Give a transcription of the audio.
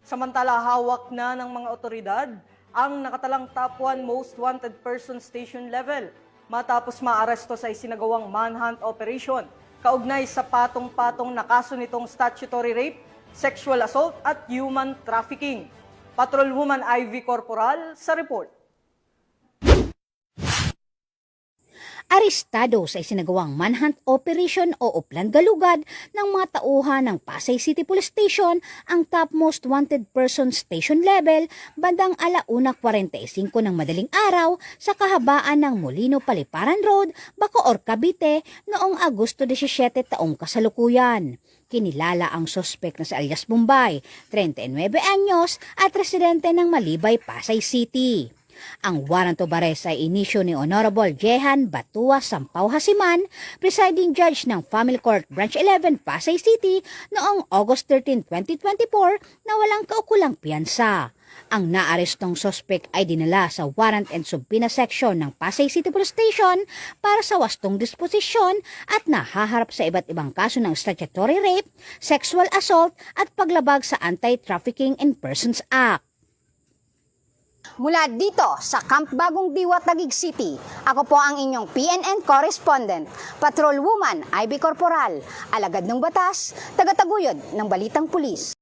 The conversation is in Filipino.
Samantala, hawak na ng mga otoridad ang nakatalang top 1 most wanted person station level matapos maaresto sa isinagawang manhunt operation kaugnay sa patong-patong na kaso nitong statutory rape, sexual assault at human trafficking. Patrolwoman Ivy Corporal sa report. Arestado sa isinagawang manhunt operation o uplan galugad ng mga tauhan ng Pasay City Police Station ang top most wanted person station level bandang 1:45 ng madaling araw sa kahabaan ng Molino Paliparan Road, Bacoor, Cavite noong Agosto 17 taong kasalukuyan. Kinilala ang sospek na si alias Bombay, 39 anyos at residente ng Malibay, Pasay City. Ang warrant of arrest ay inisyo ni Honorable Jehan Batua Sampaw Hasiman, presiding judge ng Family Court Branch 11 Pasay City noong August 13, 2024 na walang kaukulang piyansa. Ang naarestong sospek ay dinala sa Warrant and Subpoena Section ng Pasay City Police Station para sa wastong disposisyon at nahaharap sa iba't ibang kaso ng statutory rape, sexual assault at paglabag sa Anti-Trafficking in Persons Act. Mula dito sa Camp Bagong Diwa, Taguig City, ako po ang inyong PNN correspondent, Patrolwoman Ivy Corporal, alagad ng batas, tagataguyod ng Balitang Pulis.